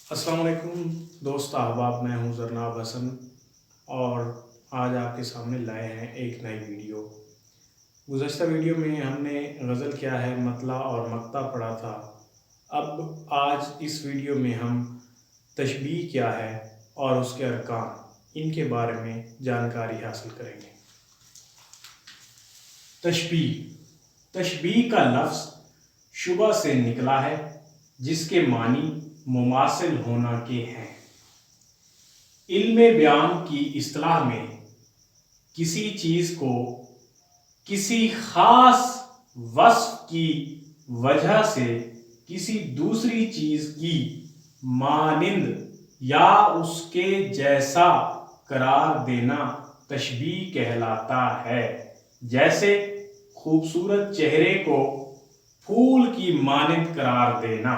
अस्सलाम वालेकुम दोस्त अहबाब, मैं हूँ ज़रनाब हसन और आज आपके सामने लाए हैं एक नई वीडियो। गुज़श्ता वीडियो में हमने गज़ल क्या है, मतला और मक्ता पढ़ा था। अब आज इस वीडियो में हम तशबीह क्या है और उसके अरकान, इनके बारे में जानकारी हासिल करेंगे। तशबीह तशबीह का लफ्ज़ शुबा से निकला है, जिसके मानी मुमासिल होना के हैं। इल्मे बयान की इस्तिलाह में किसी चीज़ को किसी ख़ास वस्फ़ की वजह से किसी दूसरी चीज़ की मानिंद या उसके जैसा करार देना तशबीह कहलाता है। जैसे खूबसूरत चेहरे को फूल की मानिंद करार देना।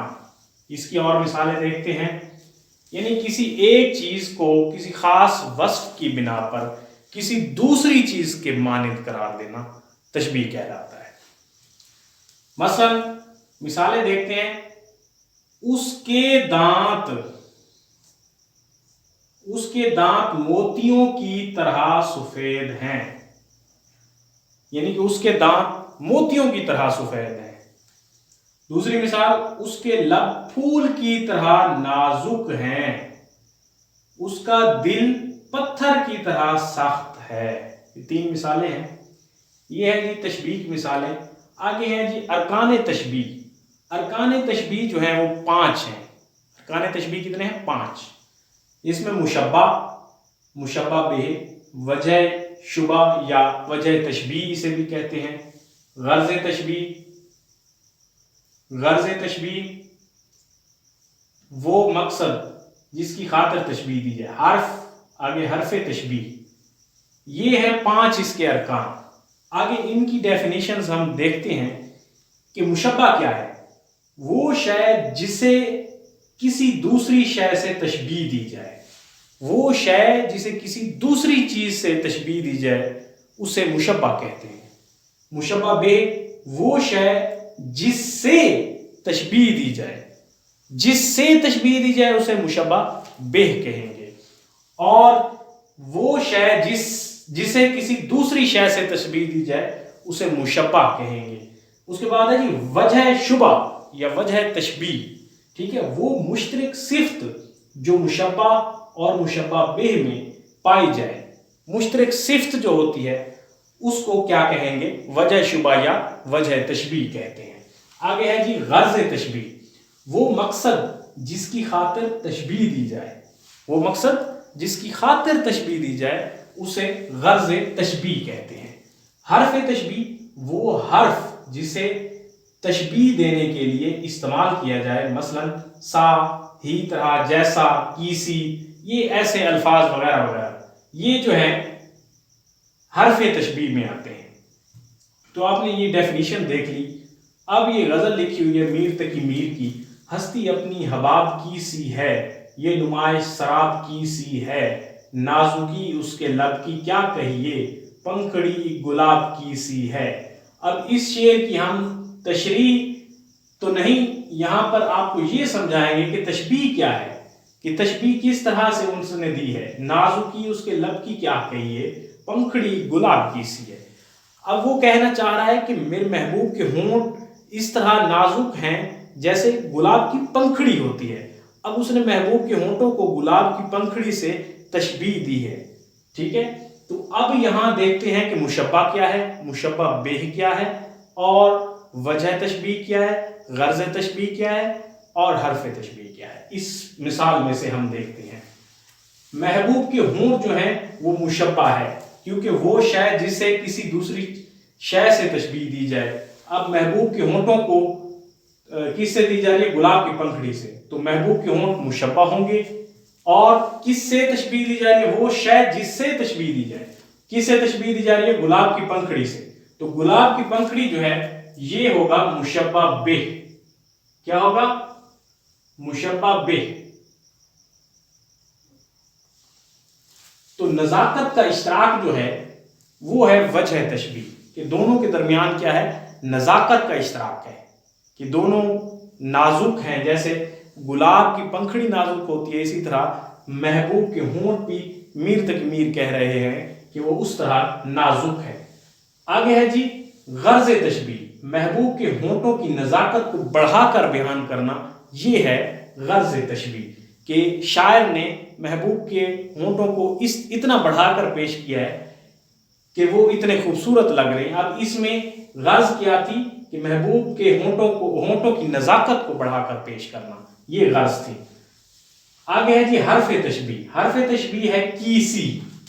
इसकी और मिसालें देखते हैं। यानी किसी एक चीज़ को किसी ख़ास वस्फ़ की बिना पर किसी दूसरी चीज़ के मानिंद करार देना तशबीह कहलाता है। मसलन मिसालें देखते हैं। उसके दांत मोतियों की तरह सफ़ेद हैं। यानी कि उसके दांत मोतियों की तरह सफ़ेद हैं। दूसरी मिसाल, उसके लब फूल की तरह नाजुक हैं। उसका दिल पत्थर की तरह सख्त है। ये तीन मिसालें हैं। ये है जी तशबीह की मिसालें। आगे हैं जी अरकान तशबीह। अरकान तशबीह जो है वो 5 हैं। अरकान तशबीह कितने हैं? 5। इसमें मुशब्बा, मुशब्बा बिही, वजह शुबा या वजह तशबीह इसे भी कहते हैं। गर्ज़ तशबीह, गर्ज़ तशबीह वो मकसद जिसकी खातिर तशबीह दी जाए। हर्फ, आगे हर्फ तशबीह। ये है 5 इसके अरकान। आगे इनकी डेफिनेशंस हम देखते हैं कि मुशब्बा क्या है। वो शय जिसे किसी दूसरी शय से तशबीह दी जाए। वो शय जिसे किसी दूसरी चीज से तशबीह दी जाए उसे मुशब्बा कहते हैं। मुशब्बा बे वो शय जिससे तशबीह दी जाए, जिससे तशबीह दी जाए उसे मुशब्बा बेह कहेंगे। और वो शय जिसे किसी दूसरी शय से तशबीह दी जाए उसे मुशब्बा कहेंगे। उसके बाद है जी वजह शुबा या वजह तशबीह। ठीक है, वो मुश्तरक सिफ्त जो मुशब्बा और मुशब्बा बेह में पाई जाए, मुश्तरक सिफ्त जो होती है उसको क्या कहेंगे? वजह शुबा या वजह तशबीह कहते हैं। आगे है जी गर्ज़ तशबीह। वो मकसद जिसकी खातिर तशबीह दी जाए, वो मकसद जिसकी खातिर तशबीह दी जाए उसे गर्ज़ तशबीह कहते हैं। हर्फ तशबीह वो हर्फ जिसे तशबीह देने के लिए इस्तेमाल किया जाए। मसलन सा, ही तरह, जैसा, कीसी, ये ऐसे अल्फाज वगैरह वगैरह, ये जो है हर्फ तशबीह में आते हैं। तो आपने ये डेफिनेशन देख ली। अब ये गज़ल लिखी हुई है मीर तकी मीर की। हस्ती अपनी हबाब की सी है, ये नुमाइश शराब की सी है। नाजुकी उसके लब की क्या कहिए, पंखड़ी गुलाब की सी है। अब इस शेर की हम तशरीह तो नहीं, यहाँ पर आपको ये समझाएंगे कि तशबीह क्या है, कि तशबीह किस तरह से उनसे दी है। नाजुकी उसके लब की क्या कहिए, पंखड़ी गुलाब की सी है। अब वो कहना चाह रहा है कि मेरे महबूब के होंठ इस तरह नाजुक हैं जैसे गुलाब की पंखड़ी होती है। अब उसने महबूब के होंठों को गुलाब की पंखड़ी से तशबीह दी है। ठीक है, तो अब यहां देखते हैं कि मुशब्बा क्या है, मुशब्बा बेह क्या है, और वजह तशबीह क्या है, गर्ज़ तशबीह क्या है, और हर्फ तशबीह क्या है। इस मिसाल में से हम देखते हैं। महबूब के होंठ जो है वो मुशब्बा है, क्योंकि वो शय जिसे किसी दूसरी शय से तशबीह दी जाए। अब महबूब के होंठों को किससे दी जा रही है? गुलाब की पंखड़ी से। तो महबूब के होंठ मुशब्बा होंगे। और किससे तशबीह दी जा रही है? वो शय जिससे तशबीह दी जाए। किससे तशबीह दी जा रही है? गुलाब की पंखड़ी से। तो गुलाब की पंखड़ी जो है ये होगा मुशब्बा बेह। क्या होगा? मुशब्बा बेह। तो नज़ाकत का इश्तराक जो है वो है वजह तशबीह, कि दोनों के दरमियान क्या है? नज़ाकत का इश्तराक है, कि दोनों नाजुक हैं। जैसे गुलाब की पंखड़ी नाजुक होती है, इसी तरह महबूब के होंठ भी मीर तक मीर कह रहे हैं कि वो उस तरह नाजुक है। आगे है जी गर्ज तशबीह, महबूब के होंठों की नज़ाकत को बढ़ाकर बयान करना, ये है गर्ज तशबीह कि शायर ने महबूब के होंठों को इतना बढ़ाकर पेश किया है कि वो इतने खूबसूरत लग रहे हैं। अब इसमें गर्ज क्या थी कि महबूब के होंठों की नज़ाकत को बढ़ाकर पेश करना, ये गर्ज थी। आगे है जी हर्फ तशबीह, हर्फ तशबीह है कीसी।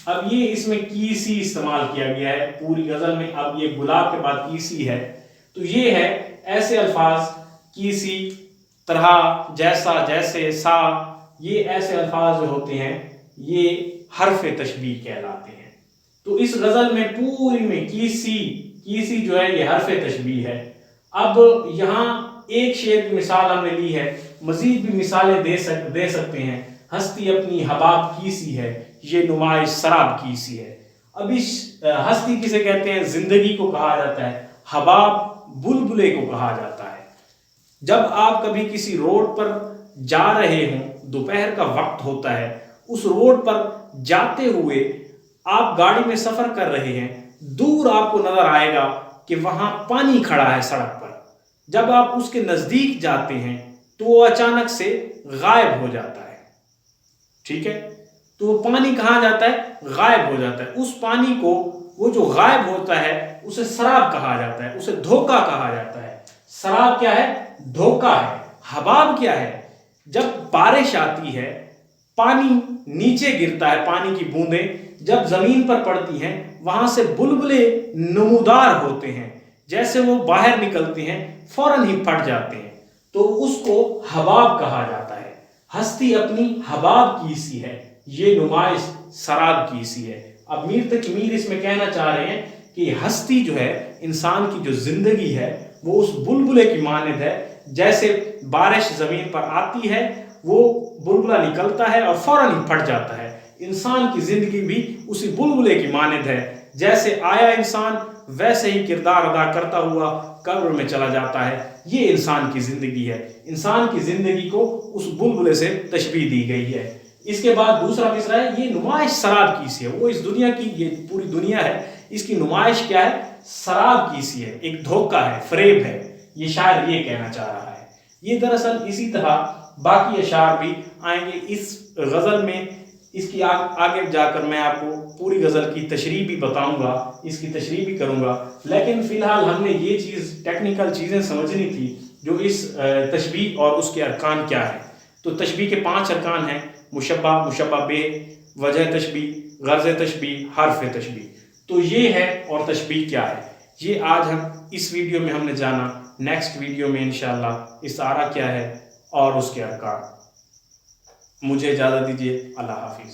अब ये इसमें कीसी इस्तेमाल किया गया है पूरी गजल में। अब ये गुलाब के बाद कीसी है, तो ये है ऐसे अल्फाज कीसी, तरह, जैसा, जैसे, सा, ये ऐसे अल्फाज जो होते हैं ये हर्फ तशबीह कहलाते हैं। तो इस गजल में पूरी में कीसी जो है ये हर्फ तशबीह है। अब यहाँ एक शेर की मिसाल हमने ली है, मजीद भी मिसालें दे सकते हैं। हस्ती अपनी हबाब कीसी है, ये नुमाइश शराब कीसी है। अब इस हस्ती किसे कहते हैं? जिंदगी को कहा जाता है, हबाब बुलबुले को कहा जाता है। जब आप कभी किसी रोड पर जा रहे हों, दोपहर का वक्त होता है, उस रोड पर जाते हुए आप गाड़ी में सफर कर रहे हैं, दूर आपको नजर आएगा कि वहां पानी खड़ा है सड़क पर। जब आप उसके नजदीक जाते हैं तो वो अचानक से गायब हो जाता है। ठीक है, तो वो पानी कहाँ जाता है? गायब हो जाता है। उस पानी को, वो जो गायब होता है, उसे शराब कहा जाता है, उसे धोखा कहा जाता है। शराब क्या है? धोखा है। हबाब क्या है? जब बारिश आती है, पानी नीचे गिरता है, पानी की बूंदें जब जमीन पर पड़ती हैं, वहां से बुलबुले नमूदार होते हैं, जैसे वो बाहर निकलते हैं फौरन ही फट जाते हैं, तो उसको हबाब कहा जाता है। हस्ती अपनी हबाब कीसी है, ये नुमाइश शराब कीसी है। अब मीर तक मीर इसमें कहना चाह रहे हैं कि हस्ती जो है, इंसान की जो जिंदगी है, वो उस बुलबुले की मानद है। जैसे बारिश जमीन पर आती है, वो बुलबुला निकलता है और फौरन ही फट जाता है। इंसान की जिंदगी भी उसी बुलबुले की मानद है। जैसे आया इंसान, वैसे ही किरदार अदा करता हुआ कब्र में चला जाता है। ये इंसान की जिंदगी है। इंसान की जिंदगी को उस बुलबुले से तशबीह दी गई है। इसके बाद दूसरा मिसरा है, ये नुमाइश शराब कीसी है। वो इस दुनिया की, ये पूरी दुनिया है, इसकी नुमाइश क्या है? शराब कीसी है, एक धोखा है, फरेब है। ये शायर ये कहना चाह रहा है। ये दरअसल इसी तरह बाकी अशार भी आएंगे इस गजल में। इसकी आगे जाकर मैं आपको पूरी गजल की तशरीह भी बताऊंगा, इसकी तशरीह भी करूंगा। लेकिन फिलहाल हमने ये चीज़, टेक्निकल चीज़ें समझनी थी, जो इस तशबीह और उसके अरकान क्या है। तो तशबीह के 5 अरकान हैं: मुशब्बा, मुशब्बा बे, वजह तशबीह, गर्ज तशबीह, हर्फ तशबीह। तो ये है, और तशबीह क्या है ये आज हम इस वीडियो में हमने जाना। नेक्स्ट वीडियो में इंशाअल्लाह इस्तारा क्या है और उसके अरकान। मुझे इजाज़त दीजिए। अल्लाह हाफिज़।